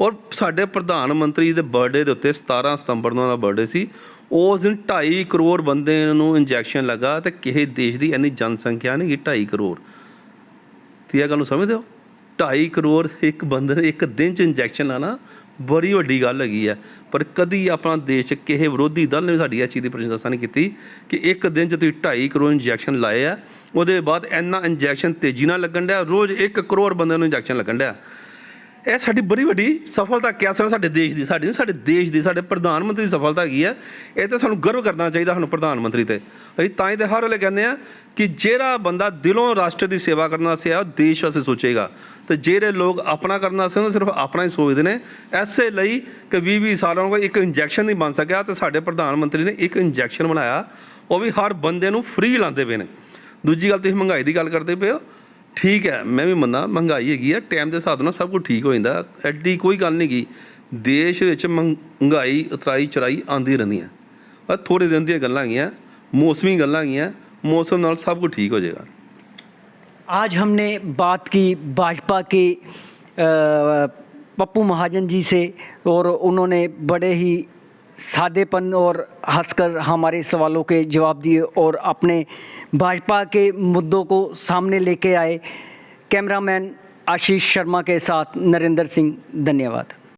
ਔਰ ਸਾਡੇ ਪ੍ਰਧਾਨ ਮੰਤਰੀ ਦੇ ਬਰਥਡੇ ਦੇ ਉੱਤੇ 17 ਸਤੰਬਰ ਨੂੰ ਉਹਦਾ ਬਰਥਡੇ ਸੀ, ਉਸ ਦਿਨ 2.5 ਕਰੋੜ ਬੰਦੇ ਨੂੰ ਇੰਜੈਕਸ਼ਨ ਲੱਗਾ ਤੇ ਕਿਸੇ ਦੇਸ਼ ਦੀ ਇੰਨੀ ਜਨਸੰਖਿਆ ਨਹੀਂ ਗੀ 2.5 ਕਰੋੜ। ਤੇ ਇਹ ਗੱਲ ਨੂੰ ਸਮਝਦੇ ਹੋ? 2.5 ਕਰੋੜ ਇੱਕ ਬੰਦੇ ਨੂੰ ਇੱਕ ਦਿਨ 'ਚ ਇੰਜੈਕਸ਼ਨ ਲਾਣਾ ਬੜੀ ਵੱਡੀ ਗੱਲ ਹੈਗੀ ਹੈ। ਪਰ ਕਦੀ ਆਪਣਾ ਦੇਸ਼ ਕਿਸੇ ਵਿਰੋਧੀ ਦਲ ਨੇ ਸਾਡੀ ਇਸ ਚੀਜ਼ ਦੀ ਪ੍ਰਸ਼ੰਸਾ ਨਹੀਂ ਕੀਤੀ ਕਿ ਇੱਕ ਦਿਨ 'ਚ ਤੁਸੀਂ 2.5 ਕਰੋੜ ਇੰਜੈਕਸ਼ਨ ਲਾਏ ਆ। ਉਹਦੇ ਬਾਅਦ ਇੰਨਾ ਇੰਜੈਕਸ਼ਨ ਤੇਜ਼ੀ ਨਾਲ ਲੱਗਣ ਡਿਆ, ਰੋਜ਼ 1 ਕਰੋੜ ਬੰਦੇ ਨੂੰ ਇੰਜੈਕਸ਼ਨ ਲੱਗਣ ਡਿਆ। ਇਹ ਸਾਡੀ ਬੜੀ ਵੱਡੀ ਸਫਲਤਾ ਕਹਿ ਸਕਦੇ ਸਾਡੇ ਦੇਸ਼ ਦੀ, ਸਾਡੇ ਦੇਸ਼ ਦੀ, ਸਾਡੇ ਪ੍ਰਧਾਨ ਮੰਤਰੀ ਦੀ ਸਫਲਤਾ ਹੈਗੀ ਹੈ। ਇਹ ਤਾਂ ਸਾਨੂੰ ਗਰਵ ਕਰਨਾ ਚਾਹੀਦਾ ਸਾਨੂੰ ਪ੍ਰਧਾਨ ਮੰਤਰੀ 'ਤੇ। ਅਸੀਂ ਤਾਂ ਹੀ ਤਾਂ ਹਰ ਵੇਲੇ ਕਹਿੰਦੇ ਹਾਂ ਕਿ ਜਿਹੜਾ ਬੰਦਾ ਦਿਲੋਂ ਰਾਸ਼ਟਰ ਦੀ ਸੇਵਾ ਕਰਨ ਵਾਸਤੇ ਆ, ਉਹ ਦੇਸ਼ ਵਾਸਤੇ ਸੋਚੇਗਾ। ਅਤੇ ਜਿਹੜੇ ਲੋਕ ਆਪਣਾ ਕਰਨ ਵਾਸਤੇ ਉਹ ਸਿਰਫ ਆਪਣਾ ਹੀ ਸੋਚਦੇ ਨੇ। ਇਸੇ ਲਈ ਕਿ 20-20 ਸਾਲਾਂ ਨੂੰ ਇੱਕ ਇੰਜੈਕਸ਼ਨ ਨਹੀਂ ਬਣ ਸਕਿਆ ਅਤੇ ਸਾਡੇ ਪ੍ਰਧਾਨ ਮੰਤਰੀ ਨੇ ਇੱਕ ਇੰਜੈਕਸ਼ਨ ਬਣਾਇਆ, ਉਹ ਵੀ ਹਰ ਬੰਦੇ ਨੂੰ ਫ੍ਰੀ ਲਾਉਂਦੇ ਪਏ ਨੇ। ਦੂਜੀ ਗੱਲ, ਤੁਸੀਂ ਮਹਿੰਗਾਈ ਦੀ ਗੱਲ ਕਰਦੇ ਪਏ ਹੋ, ਠੀਕ ਹੈ, ਮੈਂ ਵੀ ਮੰਨਦਾ ਮਹਿੰਗਾਈ ਹੈਗੀ ਆ, ਟਾਈਮ ਦੇ ਹਿਸਾਬ ਨਾਲ ਸਭ ਕੁਝ ਠੀਕ ਹੋ ਜਾਂਦਾ, ਐਡੀ ਕੋਈ ਗੱਲ ਨਹੀਂ ਗੀ। ਦੇਸ਼ ਵਿੱਚ ਮਹਿੰਗਾਈ ਉਤਰਾਈ ਚੜਾਈ ਆਉਂਦੀ ਰਹਿੰਦੀਆਂ, ਪਰ ਥੋੜ੍ਹੇ ਦਿਨ ਦੀਆਂ ਗੱਲਾਂ ਹੈਗੀਆਂ, ਮੌਸਮੀ ਗੱਲਾਂ ਹੈਗੀਆਂ, ਮੌਸਮ ਨਾਲ ਸਭ ਕੁਝ ਠੀਕ ਹੋ ਜਾਏਗਾ। आज हमने बात की भाजपा के पप्पू महाजन जी से और उन्होंने बड़े ही सादेपन और हंसकर हमारे सवालों के जवाब दिए और अपने भाजपा के मुद्दों को सामने लेके आए। कैमरामैन आशीष शर्मा के साथ नरेंद्र सिंह, धन्यवाद।